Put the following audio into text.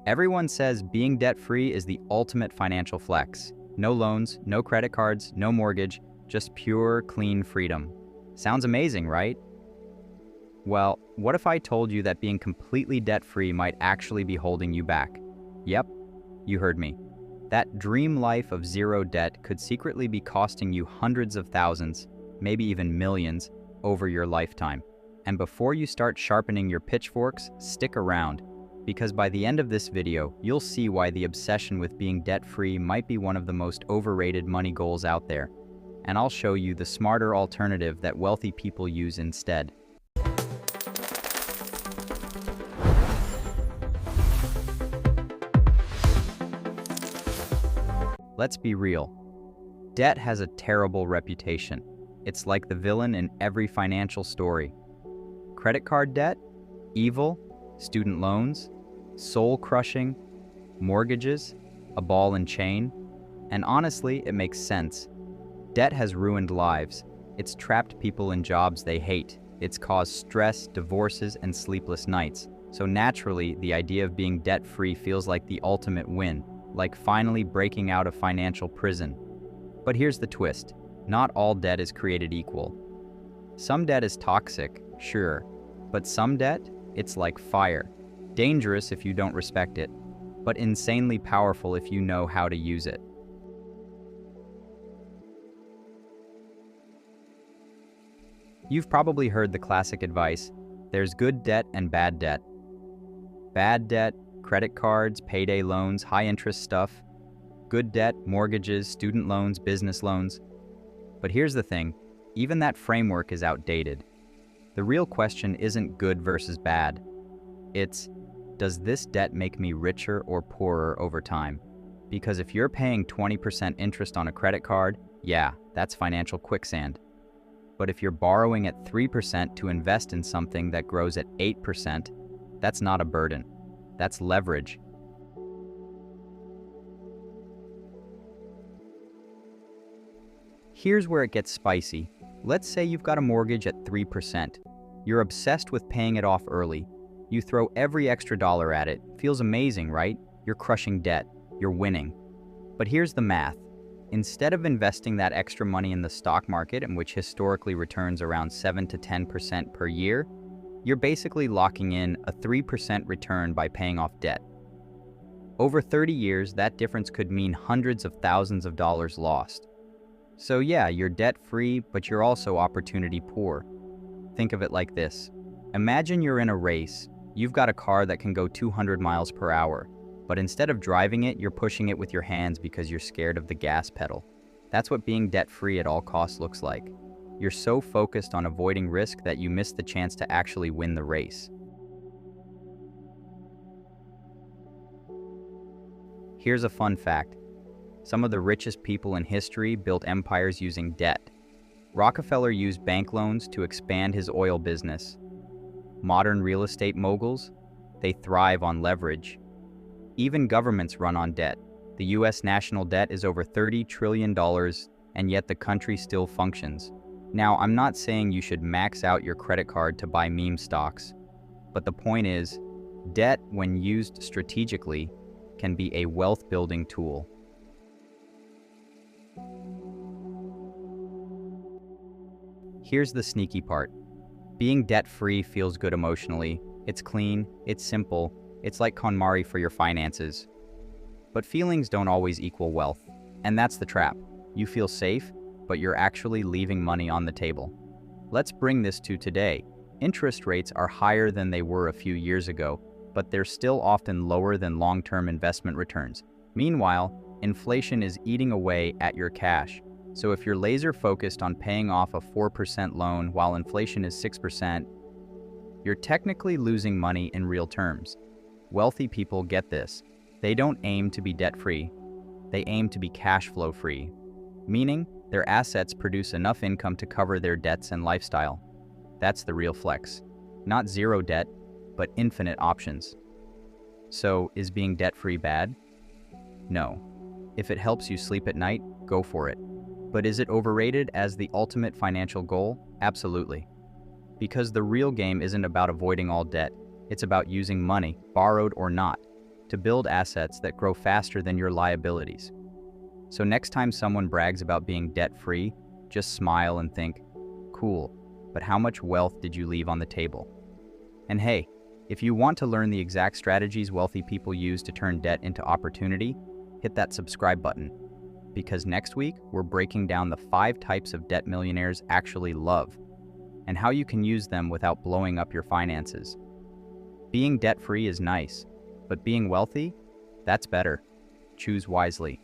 Everyone says being debt-free is the ultimate financial flex. No loans, no credit cards, no mortgage, just pure, clean freedom. Sounds amazing, right? Well, what if I told you that being completely debt-free might actually be holding you back? Yep, you heard me. That dream life of zero debt could secretly be costing you hundreds of thousands, maybe even millions, over your lifetime. And before you start sharpening your pitchforks, stick around, because by the end of this video, you'll see why the obsession with being debt-free might be one of the most overrated money goals out there. And I'll show you the smarter alternative that wealthy people use instead. Let's be real. Debt has a terrible reputation. It's like the villain in every financial story. Credit card debt? Evil? Student loans? Soul-crushing? Mortgages? A ball and chain? And honestly, it makes sense. Debt has ruined lives. It's trapped people in jobs they hate. It's caused stress, divorces, and sleepless nights. So naturally, the idea of being debt-free feels like the ultimate win, like finally breaking out of financial prison. But here's the twist. Not all debt is created equal. Some debt is toxic, sure, but some debt, it's like fire. Dangerous if you don't respect it, but insanely powerful if you know how to use it. You've probably heard the classic advice, there's good debt and bad debt. Bad debt, credit cards, payday loans, high-interest stuff. Good debt, mortgages, student loans, business loans. But here's the thing, even that framework is outdated. The real question isn't good versus bad. It's, does this debt make me richer or poorer over time? Because if you're paying 20% interest on a credit card, yeah, that's financial quicksand. But if you're borrowing at 3% to invest in something that grows at 8%, that's not a burden. That's leverage. Here's where it gets spicy. Let's say you've got a mortgage at 3%. You're obsessed with paying it off early. You throw every extra dollar at it. Feels amazing, right? You're crushing debt. You're winning. But here's the math. Instead of investing that extra money in the stock market, in which historically returns around 7 to 10% per year, you're basically locking in a 3% return by paying off debt. Over 30 years, that difference could mean hundreds of thousands of dollars lost. So yeah, you're debt-free, but you're also opportunity poor. Think of it like this. Imagine you're in a race. You've got a car that can go 200 miles per hour, but instead of driving it, you're pushing it with your hands because you're scared of the gas pedal. That's what being debt-free at all costs looks like. You're so focused on avoiding risk that you miss the chance to actually win the race. Here's a fun fact. Some of the richest people in history built empires using debt. Rockefeller used bank loans to expand his oil business. Modern real estate moguls, they thrive on leverage. Even governments run on debt. The US national debt is over $30 trillion, and yet the country still functions. Now, I'm not saying you should max out your credit card to buy meme stocks, but the point is, debt, when used strategically, can be a wealth-building tool. Here's the sneaky part. Being debt-free feels good emotionally. It's clean, it's simple, it's like KonMari for your finances. But feelings don't always equal wealth, and that's the trap. You feel safe, but you're actually leaving money on the table. Let's bring this to today. Interest rates are higher than they were a few years ago, but they're still often lower than long-term investment returns. Meanwhile, inflation is eating away at your cash. So if you're laser-focused on paying off a 4% loan while inflation is 6%, you're technically losing money in real terms. Wealthy people get this. They don't aim to be debt-free. They aim to be cash flow free, meaning their assets produce enough income to cover their debts and lifestyle. That's the real flex. Not zero debt, but infinite options. So, is being debt-free bad? No. If it helps you sleep at night, go for it. But is it overrated as the ultimate financial goal? Absolutely. Because the real game isn't about avoiding all debt. It's about using money, borrowed or not, to build assets that grow faster than your liabilities. So next time someone brags about being debt-free, just smile and think, cool, but how much wealth did you leave on the table? And hey, if you want to learn the exact strategies wealthy people use to turn debt into opportunity, hit that subscribe button. Because next week, we're breaking down the 5 types of debt millionaires actually love, and how you can use them without blowing up your finances. Being debt-free is nice, but being wealthy? That's better. Choose wisely.